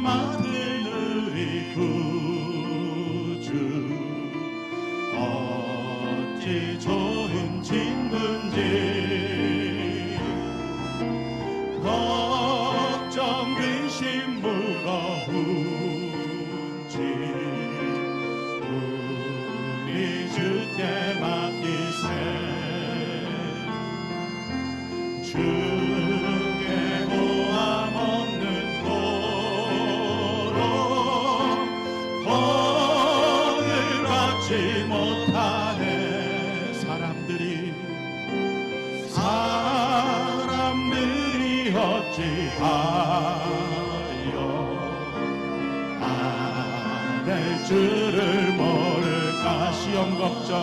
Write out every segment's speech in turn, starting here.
만들의 구주 어찌 좋은 친구인지 걱정 근심 무거운지 우리 주께 맡기세 주께 모함 없는 도로 벌을 받지 못하네 사람들이 어찌하여 아랠 줄을 모를까 시험 걱정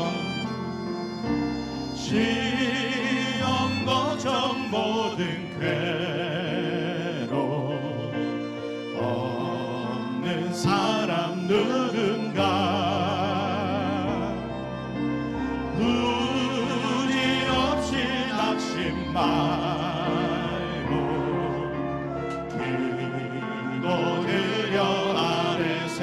모든 괴로 없는 사람 누군가 우리 없이 낙심 말고 기도드려 아래세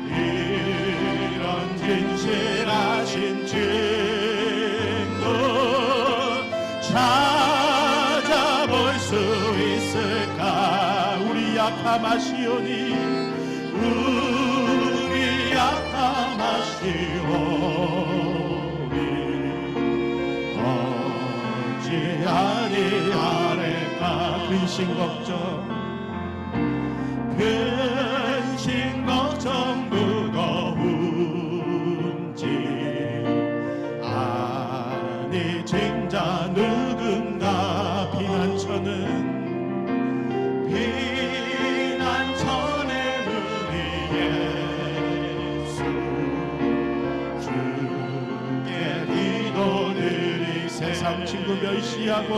이런 진실하신 친구 찾아볼 수 있을까 우리 약함하시오니 우리 약함하시오니 어찌하리 아래까 근심 걱정 무거운지 아니 진짜 누군가 피난처는 우리 예수 주께 기도드리 세상 친구 멸시하고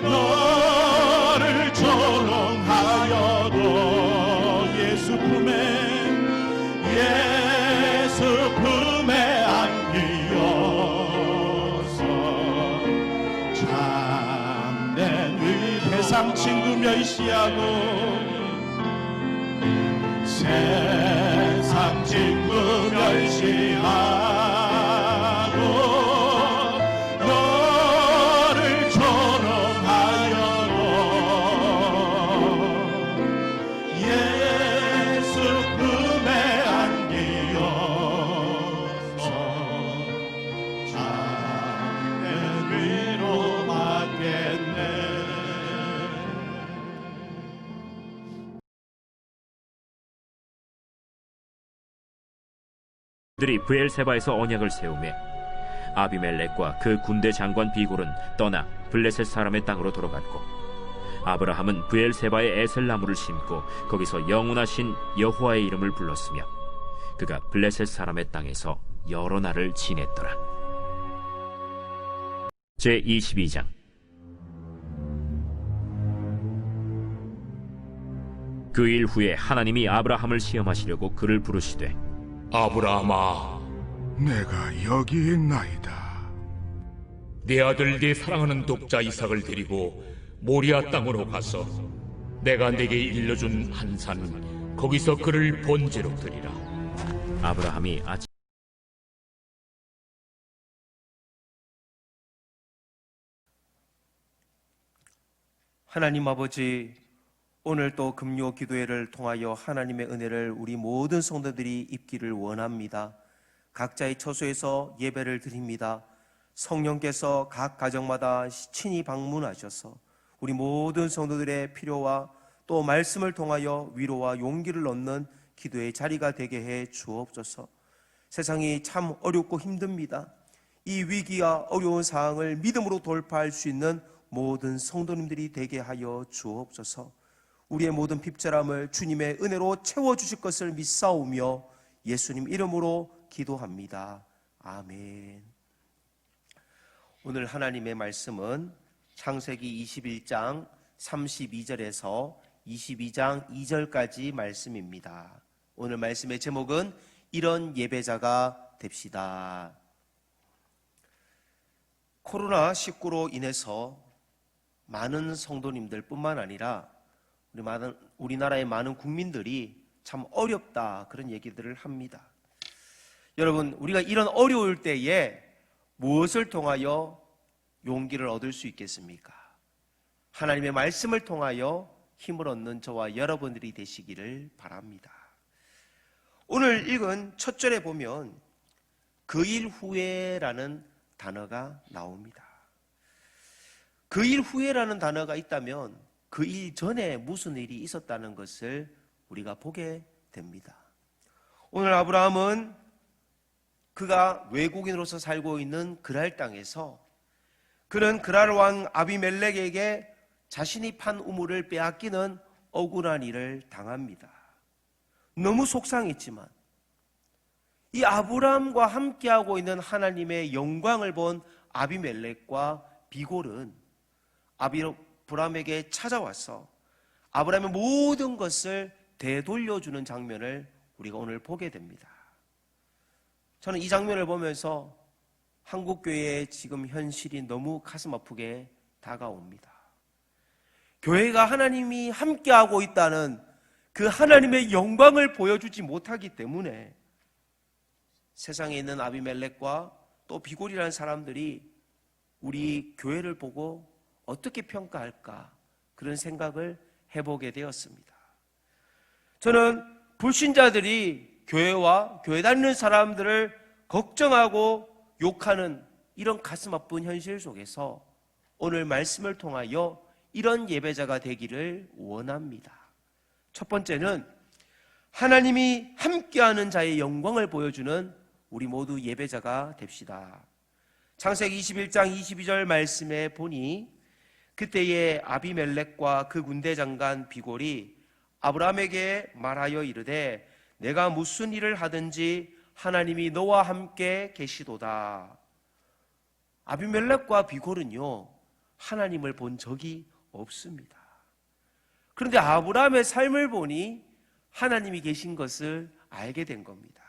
너를 조롱하여도 예수 품에 안기어서 참된 세상 친구 멸시하고 세상 친구 멸시하고 너를 조롱하여도 예수 품에 안기어서 참된 위로 받겠네. 들이 브엘세바에서 언약을 세우매 아비멜렉과 그 군대 장관 비골은 떠나 블레셋 사람의 땅으로 돌아갔고 아브라함은 브엘세바에 에셀나무를 심고 거기서 영원하신 여호와의 이름을 불렀으며 그가 블레셋 사람의 땅에서 여러 날을 지냈더라. 제22장. 그 일 후에 하나님이 아브라함을 시험하시려고 그를 부르시되 아브라함아, 내가 여기 있나이다. 내 아들 네 사랑하는 독자 이삭을 데리고 모리아 땅으로 가서 내가 네게 일러준 한 산 거기서 그를 번제로 드리라. 아브라함이 아침 하나님 아버지, 오늘 또 금요 기도회를 통하여 하나님의 은혜를 우리 모든 성도들이 입기를 원합니다. 각자의 처소에서 예배를 드립니다. 성령께서 각 가정마다 친히 방문하셔서 우리 모든 성도들의 필요와 또 말씀을 통하여 위로와 용기를 얻는 기도의 자리가 되게 해 주옵소서. 세상이 참 어렵고 힘듭니다. 이 위기와 어려운 상황을 믿음으로 돌파할 수 있는 모든 성도님들이 되게 하여 주옵소서. 우리의 모든 핍절함을 주님의 은혜로 채워주실 것을 믿사오며 예수님 이름으로 기도합니다. 아멘. 오늘 하나님의 말씀은 창세기 21장 32절에서 22장 2절까지 말씀입니다. 오늘 말씀의 제목은 이런 예배자가 됩시다. 코로나19로 인해서 많은 성도님들 뿐만 아니라 우리나라의 많은 국민들이 참 어렵다, 그런 얘기들을 합니다. 여러분, 우리가 이런 어려울 때에 무엇을 통하여 용기를 얻을 수 있겠습니까? 하나님의 말씀을 통하여 힘을 얻는 저와 여러분들이 되시기를 바랍니다. 오늘 읽은 첫 절에 보면 그 일 후에라는 단어가 나옵니다. 그 일 후에라는 단어가 있다면 그 일 전에 무슨 일이 있었다는 것을 우리가 보게 됩니다. 오늘 아브라함은 그가 외국인으로서 살고 있는 그랄 땅에서 그는 그랄 왕 아비멜렉에게 자신이 판 우물을 빼앗기는 억울한 일을 당합니다. 너무 속상했지만 이 아브라함과 함께하고 있는 하나님의 영광을 본 아비멜렉과 비골은 아브라함에게 찾아와서 아브라함의 모든 것을 되돌려주는 장면을 우리가 오늘 보게 됩니다. 저는 이 장면을 보면서 한국교회의 지금 현실이 너무 가슴 아프게 다가옵니다. 교회가 하나님이 함께하고 있다는 그 하나님의 영광을 보여주지 못하기 때문에 세상에 있는 아비멜렉과 또 비골이라는 사람들이 우리 교회를 보고 어떻게 평가할까, 그런 생각을 해보게 되었습니다. 저는 불신자들이 교회와 교회 다니는 사람들을 걱정하고 욕하는 이런 가슴 아픈 현실 속에서 오늘 말씀을 통하여 이런 예배자가 되기를 원합니다. 첫 번째는 하나님이 함께하는 자의 영광을 보여주는 우리 모두 예배자가 됩시다. 창세기 21장 22절 말씀에 보니 그때에 아비멜렉과 그 군대 장관 비골이 아브라함에게 말하여 이르되 내가 무슨 일을 하든지 하나님이 너와 함께 계시도다. 아비멜렉과 비골은요, 하나님을 본 적이 없습니다. 그런데 아브라함의 삶을 보니 하나님이 계신 것을 알게 된 겁니다.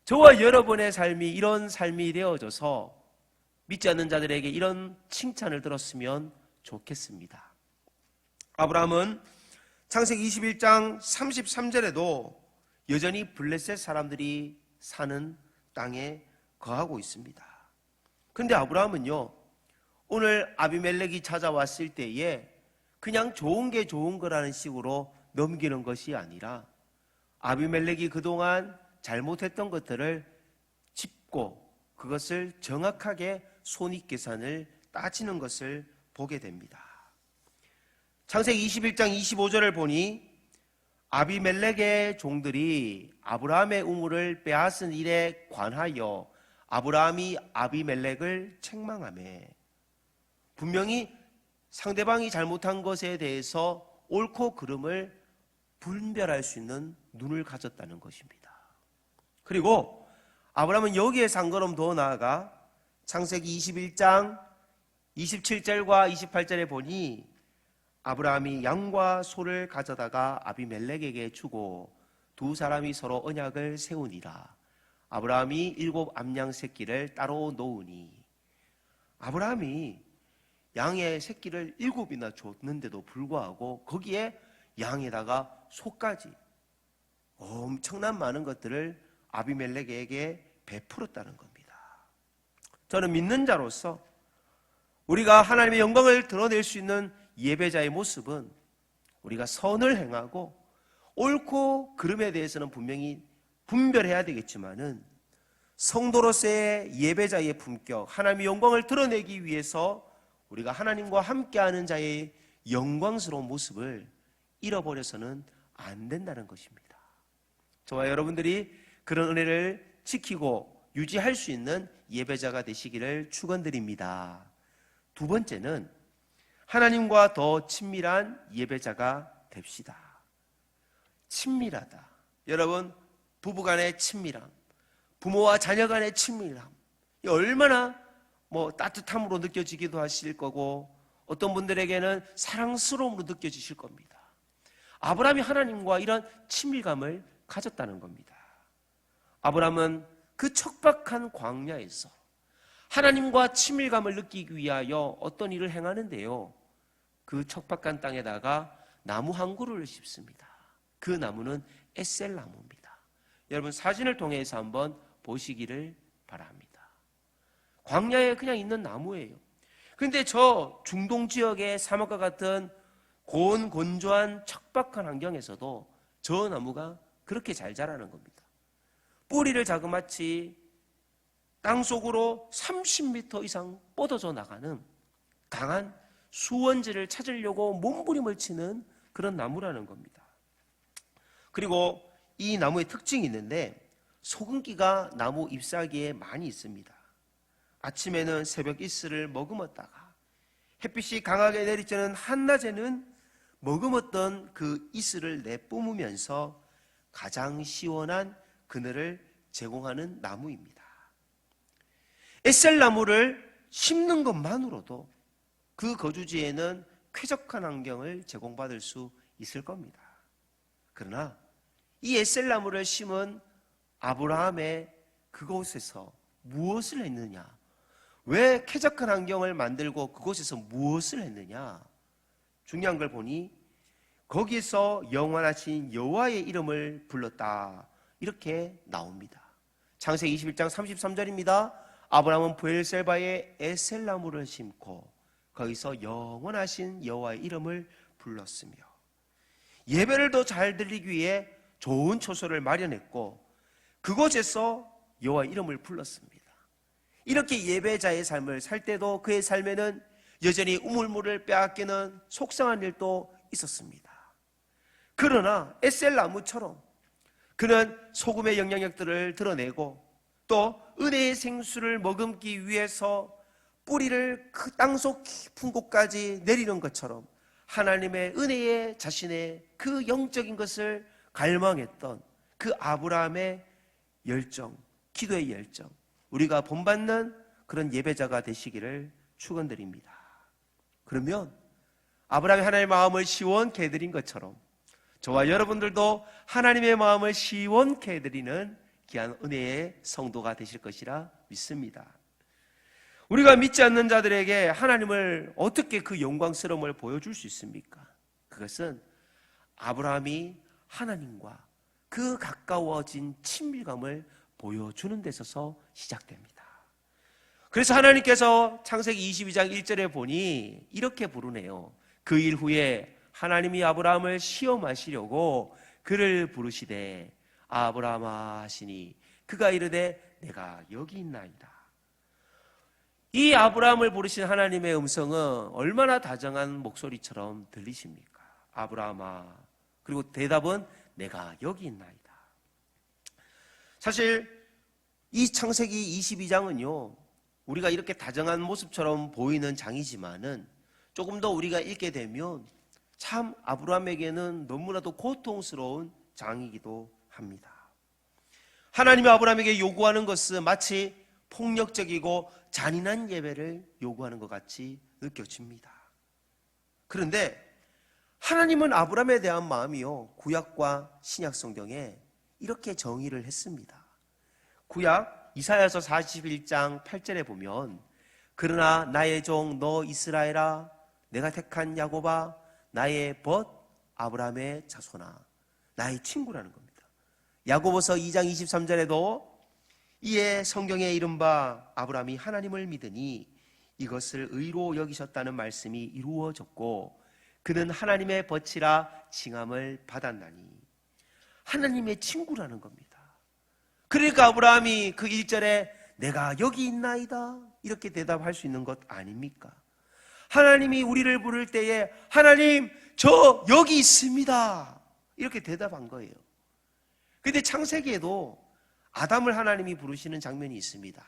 저와 여러분의 삶이 이런 삶이 되어져서 믿지 않는 자들에게 이런 칭찬을 들었으면 좋겠습니다. 아브라함은 창세기 21장 33절에도 여전히 블레셋 사람들이 사는 땅에 거하고 있습니다. 그런데 아브라함은요, 오늘 아비멜렉이 찾아왔을 때에 그냥 좋은 게 좋은 거라는 식으로 넘기는 것이 아니라 아비멜렉이 그동안 잘못했던 것들을 짚고 그것을 정확하게 손익계산을 따지는 것을 보게 됩니다. 창세기 21장 25절을 보니 아비멜렉의 종들이 아브라함의 우물을 빼앗은 일에 관하여 아브라함이 아비멜렉을 책망하며, 분명히 상대방이 잘못한 것에 대해서 옳고 그름을 분별할 수 있는 눈을 가졌다는 것입니다. 그리고 아브라함은 여기에 상관없이 더 나아가 창세기 21장 27절과 28절에 보니 아브라함이 양과 소를 가져다가 아비멜렉에게 주고 두 사람이 서로 언약을 세우니라. 아브라함이 7 암양 새끼를 따로 놓으니, 아브라함이 양의 새끼를 7이나 줬는데도 불구하고 거기에 양에다가 소까지 엄청난 많은 것들을 아비멜렉에게 베풀었다는 겁니다. 저는 믿는 자로서 우리가 하나님의 영광을 드러낼 수 있는 예배자의 모습은 우리가 선을 행하고 옳고 그름에 대해서는 분명히 분별해야 되겠지만은 성도로서의 예배자의 품격, 하나님의 영광을 드러내기 위해서 우리가 하나님과 함께하는 자의 영광스러운 모습을 잃어버려서는 안 된다는 것입니다. 저와 여러분들이 그런 은혜를 지키고 유지할 수 있는 예배자가 되시기를 축원드립니다. 두 번째는 하나님과 더 친밀한 예배자가 됩시다. 친밀하다. 여러분, 부부간의 친밀함, 부모와 자녀 간의 친밀함, 얼마나 따뜻함으로 느껴지기도 하실 거고 어떤 분들에게는 사랑스러움으로 느껴지실 겁니다. 아브라함이 하나님과 이런 친밀감을 가졌다는 겁니다. 아브라함은 그 척박한 광야에서 하나님과 친밀감을 느끼기 위하여 어떤 일을 행하는데요, 그 척박한 땅에다가 나무 한 그루를 심습니다. 그 나무는 에셀 나무입니다. 여러분 사진을 통해서 한번 보시기를 바랍니다. 광야에 그냥 있는 나무예요. 그런데 저 중동 지역의 사막과 같은 고온 건조한 척박한 환경에서도 저 나무가 그렇게 잘 자라는 겁니다. 뿌리를 자그마치 땅속으로 30m 이상 뻗어져 나가는 강한 수원지를 찾으려고 몸부림을 치는 그런 나무라는 겁니다. 그리고 이 나무의 특징이 있는데 소금기가 나무 잎사귀에 많이 있습니다. 아침에는 새벽 이슬을 머금었다가 햇빛이 강하게 내리쬐는 한낮에는 머금었던 그 이슬을 내뿜으면서 가장 시원한 그늘을 제공하는 나무입니다. 에셀나무를 심는 것만으로도 그 거주지에는 쾌적한 환경을 제공받을 수 있을 겁니다. 그러나 이 에셀나무를 심은 아브라함의 그곳에서 무엇을 했느냐? 왜 쾌적한 환경을 만들고 그곳에서 무엇을 했느냐? 중요한 걸 보니 거기서 영원하신 여호와의 이름을 불렀다, 이렇게 나옵니다. 창세기 21장 33절입니다. 아브라함은 브엘세바에 에셀나무를 심고 거기서 영원하신 여호와의 이름을 불렀으며, 예배를 더 잘 드리기 위해 좋은 처소를 마련했고 그곳에서 여호와의 이름을 불렀습니다. 이렇게 예배자의 삶을 살 때도 그의 삶에는 여전히 우물물을 빼앗기는 속상한 일도 있었습니다. 그러나 에셀나무처럼 그는 소금의 영향력들을 드러내고 또 은혜의 생수를 머금기 위해서 뿌리를 그 땅속 깊은 곳까지 내리는 것처럼 하나님의 은혜에 자신의 그 영적인 것을 갈망했던 그 아브라함의 열정, 기도의 열정, 우리가 본받는 그런 예배자가 되시기를 축원드립니다. 그러면 아브라함이 하나님의 마음을 시원케 해드린 것처럼 저와 여러분들도 하나님의 마음을 시원케 해드리는 귀한 은혜의 성도가 되실 것이라 믿습니다. 우리가 믿지 않는 자들에게 하나님을 어떻게 그 영광스러움을 보여줄 수 있습니까? 그것은 아브라함이 하나님과 그 가까워진 친밀감을 보여주는 데 있어서 시작됩니다. 그래서 하나님께서 창세기 22장 1절에 보니 이렇게 부르네요. 그 일 후에 하나님이 아브라함을 시험하시려고 그를 부르시되 아브라함아 하시니 그가 이르되 내가 여기 있나이다. 이 아브라함을 부르신 하나님의 음성은 얼마나 다정한 목소리처럼 들리십니까? 아브라함아. 그리고 대답은 내가 여기 있나이다. 사실 이 창세기 22장은요, 우리가 이렇게 다정한 모습처럼 보이는 장이지만은 조금 더 우리가 읽게 되면 참 아브라함에게는 너무나도 고통스러운 장이기도 합니다. 하나님이 아브라함에게 요구하는 것은 마치 폭력적이고 잔인한 예배를 요구하는 것 같이 느껴집니다. 그런데 하나님은 아브라함에 대한 마음이요, 구약과 신약 성경에 이렇게 정의를 했습니다. 구약 이사야서 41장 8절에 보면 그러나 나의 종 너 이스라엘아, 내가 택한 야곱아, 나의 벗 아브라함의 자손아, 나의 친구라는 겁니다. 야고보서 2장 23절에도 이에 성경에 이른바 아브라함이 하나님을 믿으니 이것을 의로 여기셨다는 말씀이 이루어졌고 그는 하나님의 벗이라 칭함을 받았나니, 하나님의 친구라는 겁니다. 그러니까 아브라함이 그 1절에 내가 여기 있나이다 이렇게 대답할 수 있는 것 아닙니까? 하나님이 우리를 부를 때에 하나님 저 여기 있습니다 이렇게 대답한 거예요. 그런데 창세기에도 아담을 하나님이 부르시는 장면이 있습니다.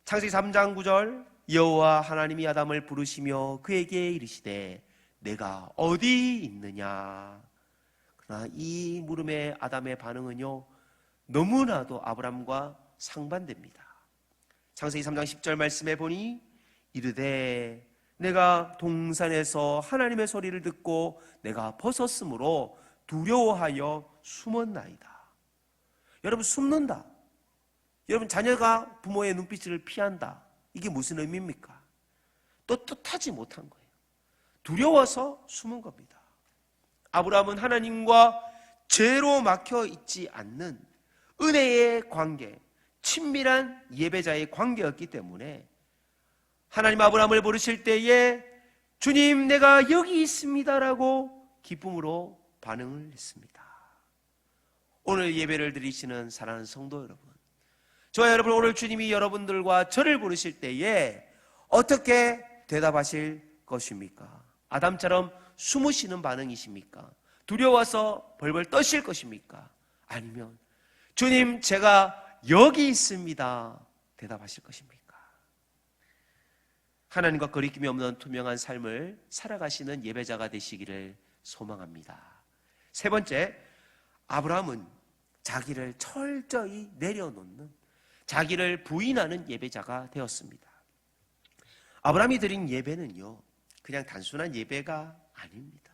창세기 3장 9절 여호와 하나님이 아담을 부르시며 그에게 이르시되 내가 어디 있느냐. 그러나 이 물음에 아담의 반응은요, 너무나도 아브람과 상반됩니다. 창세기 3장 10절 말씀에 보니 이르되 내가 동산에서 하나님의 소리를 듣고 내가 벗었으므로 두려워하여 숨었나이다. 여러분, 숨는다, 여러분, 자녀가 부모의 눈빛을 피한다. 이게 무슨 의미입니까? 떳떳하지 못한 거예요. 두려워서 숨은 겁니다. 아브라함은 하나님과 죄로 막혀 있지 않는 은혜의 관계, 친밀한 예배자의 관계였기 때문에 하나님 아브라함을 부르실 때에 주님, 내가 여기 있습니다라고 기쁨으로 반응을 했습니다. 오늘 예배를 드리시는 사랑하는 성도 여러분, 저와 여러분, 오늘 주님이 여러분들과 저를 부르실 때에 어떻게 대답하실 것입니까? 아담처럼 숨으시는 반응이십니까? 두려워서 벌벌 떠실 것입니까? 아니면 주님, 제가 여기 있습니다 대답하실 것입니까? 하나님과 거리낌이 없는 투명한 삶을 살아가시는 예배자가 되시기를 소망합니다. 세 번째, 아브라함은 자기를 철저히 내려놓는, 자기를 부인하는 예배자가 되었습니다. 아브라함이 드린 예배는요, 그냥 단순한 예배가 아닙니다.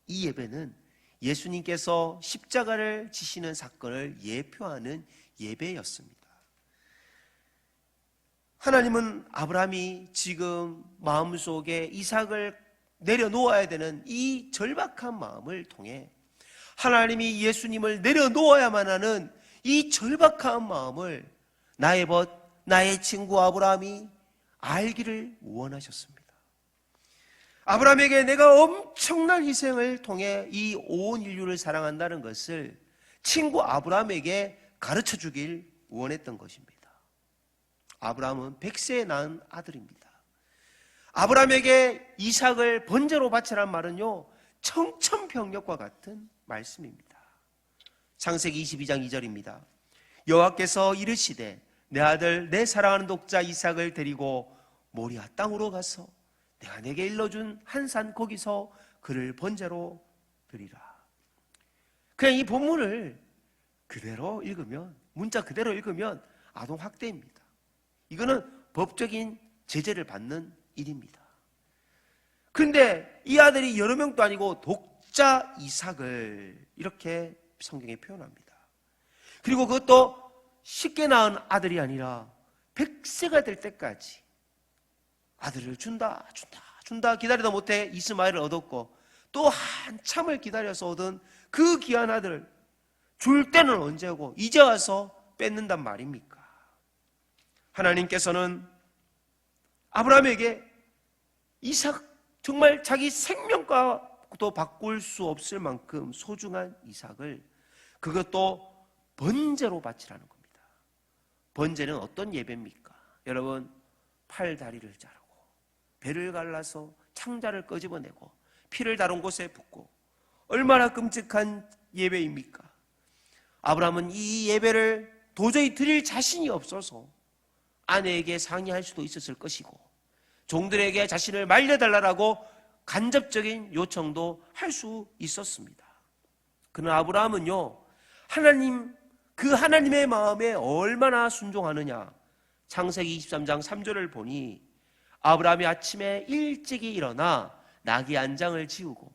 이 예배는 예수님께서 십자가를 지시는 사건을 예표하는 예배였습니다. 하나님은 아브라함이 지금 마음속에 이삭을 내려놓아야 되는 이 절박한 마음을 통해 하나님이 예수님을 내려놓아야만 하는 이 절박한 마음을 나의 벗, 나의 친구 아브라함이 알기를 원하셨습니다. 아브라함에게 내가 엄청난 희생을 통해 이 온 인류를 사랑한다는 것을 친구 아브라함에게 가르쳐 주길 원했던 것입니다. 아브라함은 100세에 낳은 아들입니다. 아브라함에게 이삭을 번제로 바치란 말은요, 청천벽력과 같은 말씀입니다. 창세기 22장 2절입니다. 여호와께서 이르시되 내 아들 내 사랑하는 독자 이삭을 데리고 모리아 땅으로 가서 내가 내게 일러준 한 산 거기서 그를 번제로 드리라. 그냥 이 본문을 그대로 읽으면, 문자 그대로 읽으면 아동학대입니다. 이거는 법적인 제재를 받는 일입니다. 그런데 이 아들이 여러 명도 아니고 독자 이삭을 이렇게 성경에 표현합니다. 그리고 그것도 쉽게 낳은 아들이 아니라 100세가 될 때까지 아들을 준다 기다리다 못해 이스마엘을 얻었고, 또 한참을 기다려서 얻은 그 귀한 아들을 줄 때는 언제고 이제 와서 뺏는단 말입니까? 하나님께서는 아브라함에게 이삭, 정말 자기 생명과도 바꿀 수 없을 만큼 소중한 이삭을, 그것도 번제로 바치라는 겁니다. 번제는 어떤 예배입니까? 여러분, 팔 다리를 자르고 배를 갈라서 창자를 끄집어내고 피를 다룬 곳에 붓고, 얼마나 끔찍한 예배입니까? 아브라함은 이 예배를 도저히 드릴 자신이 없어서 아내에게 상의할 수도 있었을 것이고, 종들에게 자신을 말려달라고 간접적인 요청도 할 수 있었습니다. 그러나 아브라함은요, 그 하나님의 마음에 얼마나 순종하느냐. 창세기 23장 3절을 보니 아브라함이 아침에 일찍이 일어나 나귀 안장을 지우고,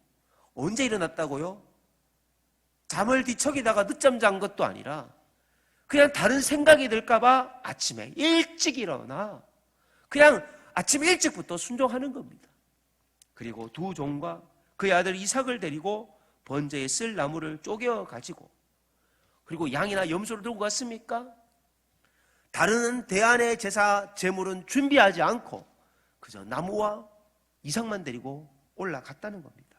언제 일어났다고요? 잠을 뒤척이다가 늦잠 잔 것도 아니라 그냥 다른 생각이 들까봐 아침에 일찍 일어나 그냥 아침 일찍부터 순종하는 겁니다. 그리고 두 종과 그의 아들 이삭을 데리고 번제에 쓸 나무를 쪼개어 가지고, 그리고 양이나 염소를 들고 갔습니까? 다른 대안의 제사 제물은 준비하지 않고 그저 나무와 이삭만 데리고 올라갔다는 겁니다.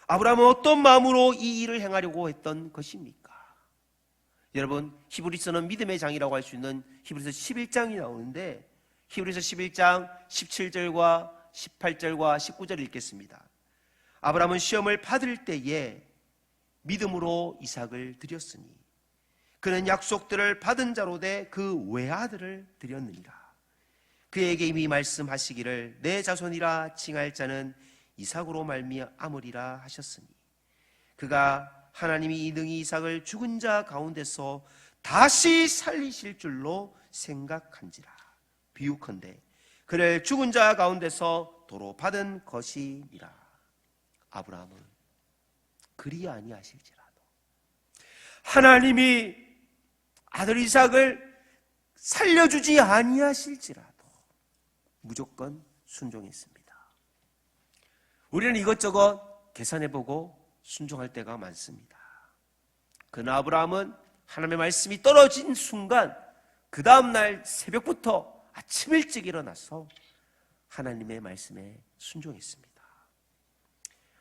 아브라함은 어떤 마음으로 이 일을 행하려고 했던 것입니까? 여러분, 히브리서는 믿음의 장이라고 할 수 있는 히브리서 11장이 나오는데, 히브리서 11장 17절과 18절과 19절을 읽겠습니다. 아브라함은 시험을 받을 때에 믿음으로 이삭을 드렸으니 그는 약속들을 받은 자로 돼 그 외아들을 드렸느니라. 그에게 이미 말씀하시기를 내 자손이라 칭할 자는 이삭으로 말미암으리라 하셨으니, 그가 하나님이 능히 이삭을 죽은 자 가운데서 다시 살리실 줄로 생각한지라. 비유컨대 그를 죽은 자 가운데서 도로 받은 것이니라. 아브라함은 그리 아니하실지라도 하나님이 아들 이삭을 살려주지 아니하실지라도 무조건 순종했습니다. 우리는 이것저것 계산해보고 순종할 때가 많습니다. 그러나 아브라함은 하나님의 말씀이 떨어진 순간 그 다음날 새벽부터 아침 일찍 일어나서 하나님의 말씀에 순종했습니다.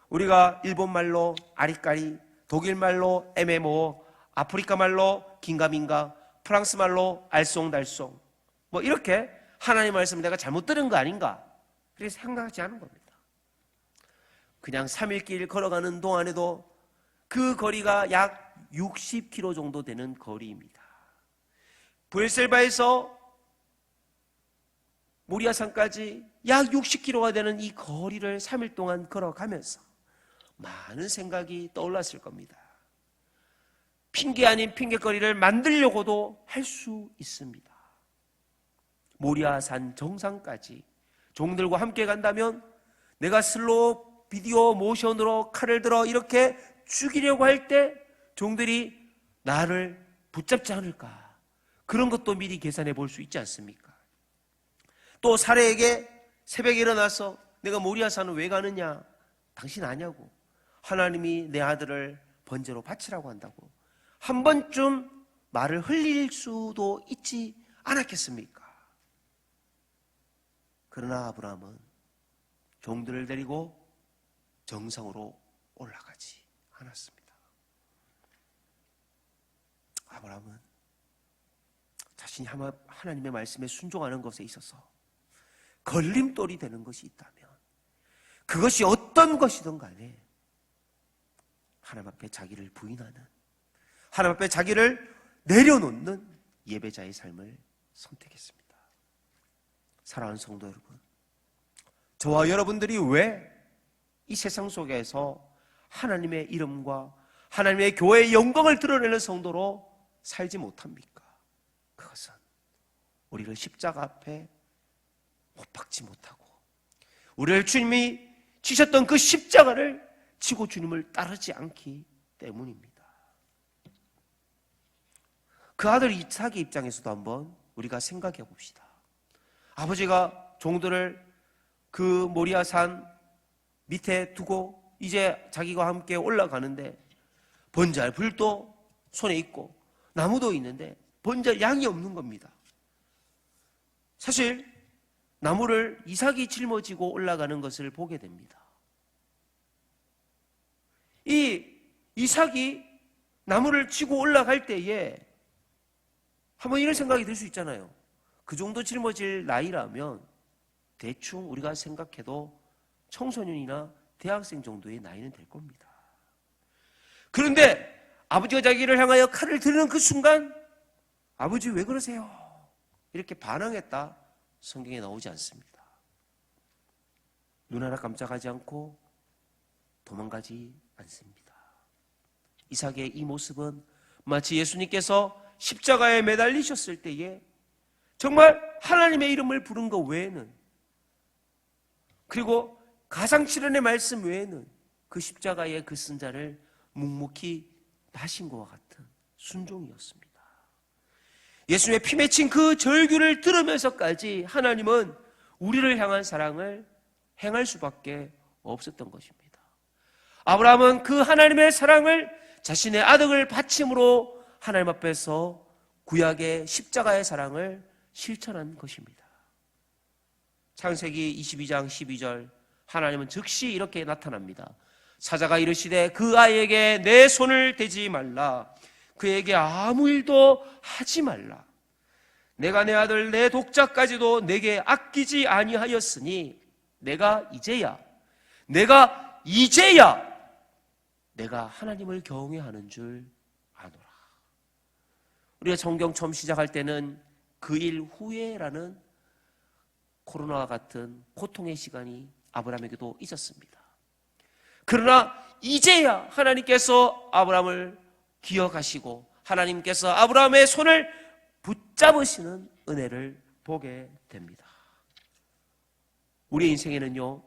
우리가 일본말로 아리까리, 독일말로 MMO, 아프리카말로 긴가민가, 프랑스말로 알쏭달쏭 뭐 이렇게 하나님의 말씀을 내가 잘못 들은 거 아닌가 그렇게 생각하지 않은 겁니다. 그냥 3일길 걸어가는 동안에도 그 거리가 약 60km 정도 되는 거리입니다. 부엘셀바에서 모리아산까지 약 60km가 되는 이 거리를 3일 동안 걸어가면서 많은 생각이 떠올랐을 겁니다. 핑계 아닌 핑계거리를 만들려고도 할 수 있습니다. 모리아산 정상까지 종들과 함께 간다면 내가 슬로우 비디오 모션으로 칼을 들어 이렇게 죽이려고 할 때 종들이 나를 붙잡지 않을까, 그런 것도 미리 계산해 볼 수 있지 않습니까? 또 사례에게 새벽에 일어나서 내가 모리아산을 왜 가느냐, 당신 아냐고, 하나님이 내 아들을 번제로 바치라고 한다고 한 번쯤 말을 흘릴 수도 있지 않았겠습니까? 그러나 아브라함은 종들을 데리고 정상으로 올라가지 않았습니다. 아브라함은 자신이 하나님의 말씀에 순종하는 것에 있어서 걸림돌이 되는 것이 있다면 그것이 어떤 것이든 간에 하나님 앞에 자기를 부인하는, 하나님 앞에 자기를 내려놓는 예배자의 삶을 선택했습니다. 사랑하는 성도 여러분, 저와 여러분들이 왜 이 세상 속에서 하나님의 이름과 하나님의 교회의 영광을 드러내는 성도로 살지 못합니까? 그것은 우리를 십자가 앞에 못 박지 못하고 우리를 주님이 지셨던 그 십자가를 지고 주님을 따르지 않기 때문입니다. 그 아들 이삭의 입장에서도 한번 우리가 생각해 봅시다. 아버지가 종들을 그 모리아산 밑에 두고 이제 자기와 함께 올라가는데 번제할 불도 손에 있고 나무도 있는데 번제할 양이 없는 겁니다. 사실 나무를 이삭이 짊어지고 올라가는 것을 보게 됩니다. 이 이삭이 나무를 치고 올라갈 때에 한번 이런 생각이 들 수 있잖아요. 그 정도 짊어질 나이라면 대충 우리가 생각해도 청소년이나 대학생 정도의 나이는 될 겁니다. 그런데 아버지가 자기를 향하여 칼을 드는 그 순간 아버지 왜 그러세요? 이렇게 반항했다 성경에 나오지 않습니다. 눈 하나 깜짝하지 않고 도망가지 않습니다. 이삭의 이 모습은 마치 예수님께서 십자가에 매달리셨을 때에 정말 하나님의 이름을 부른 것 외에는, 그리고 가상칠언의 말씀 외에는 그 십자가의 그 쓴자를 묵묵히 하신 것과 같은 순종이었습니다. 예수님의 피 맺힌 그 절규를 들으면서까지 하나님은 우리를 향한 사랑을 행할 수밖에 없었던 것입니다. 아브라함은 그 하나님의 사랑을 자신의 아들을 바침으로 하나님 앞에서 구약의 십자가의 사랑을 실천한 것입니다. 창세기 22장 12절 하나님은 즉시 이렇게 나타납니다. 사자가 이르시되 그 아이에게 내 손을 대지 말라, 그에게 아무 일도 하지 말라. 내가 내 아들 내 독자까지도 내게 아끼지 아니하였으니 내가 이제야 내가 하나님을 경외하는 줄 아노라. 우리가 성경 처음 시작할 때는 그 일 후에라는 코로나와 같은 고통의 시간이 아브라함에게도 있었습니다. 그러나 이제야 하나님께서 아브라함을 기억하시고 하나님께서 아브라함의 손을 붙잡으시는 은혜를 보게 됩니다. 우리의 인생에는요,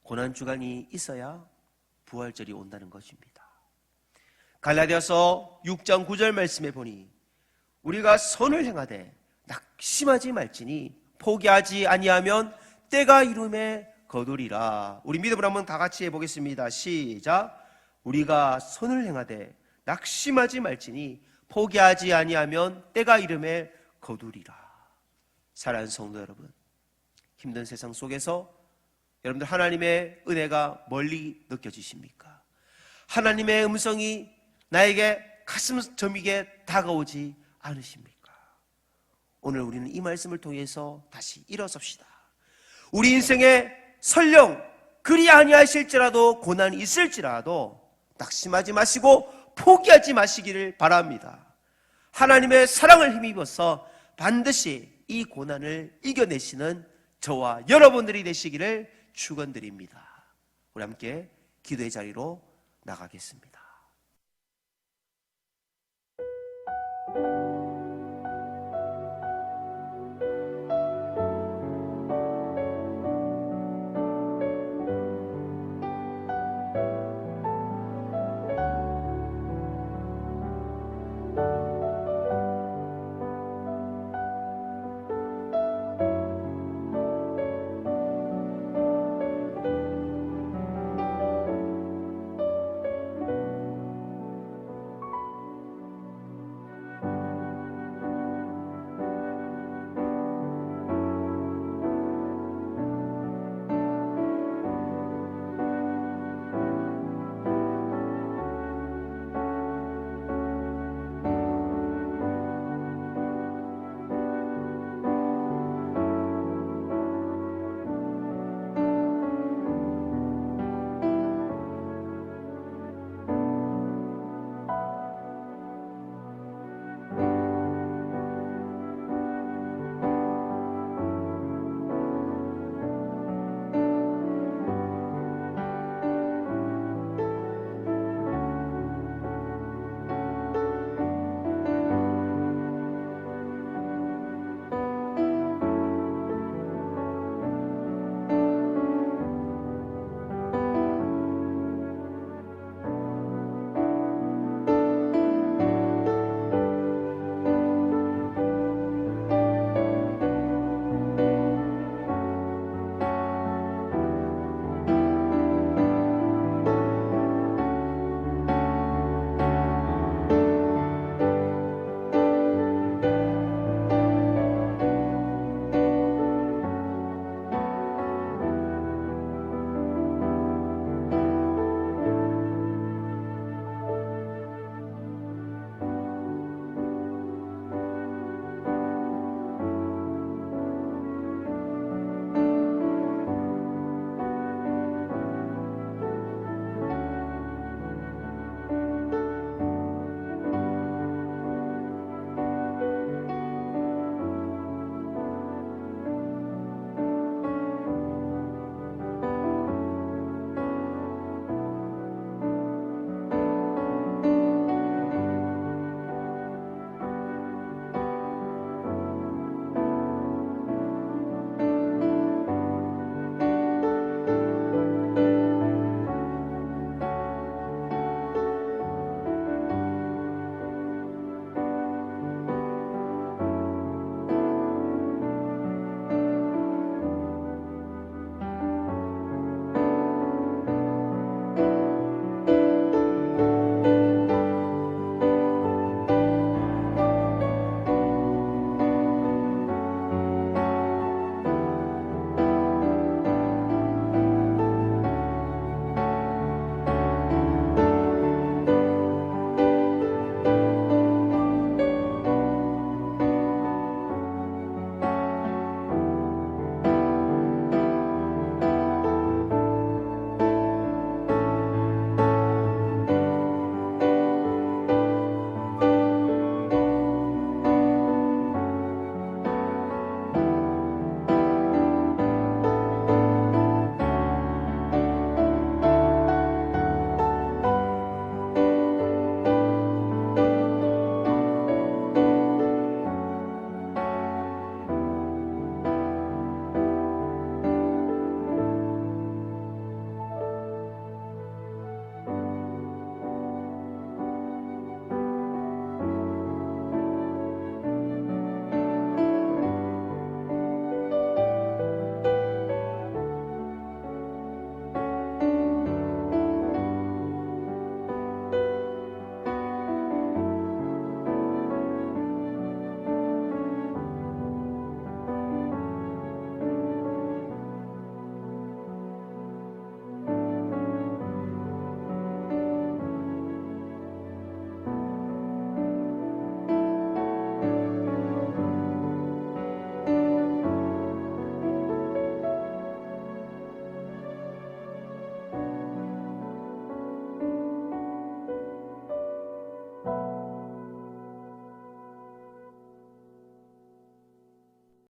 고난주간이 있어야 부활절이 온다는 것입니다. 갈라디아서 6장 9절 말씀에 보니 우리가 선을 행하되 낙심하지 말지니 포기하지 아니하면 때가 이름에 거두리라. 우리 믿음으로 한번 다 같이 해보겠습니다. 시작. 우리가 선을 행하되 낙심하지 말지니 포기하지 아니하면 때가 이름에 거두리라. 사랑하는 성도 여러분, 힘든 세상 속에서 여러분들 하나님의 은혜가 멀리 느껴지십니까? 하나님의 음성이 나에게 가슴 저미게 다가오지 않으십니까? 오늘 우리는 이 말씀을 통해서 다시 일어섭시다. 우리 인생에 설령 그리 아니하실지라도 고난이 있을지라도 낙심하지 마시고 포기하지 마시기를 바랍니다. 하나님의 사랑을 힘입어서 반드시 이 고난을 이겨내시는 저와 여러분들이 되시기를 축원드립니다. 우리 함께 기도의 자리로 나가겠습니다.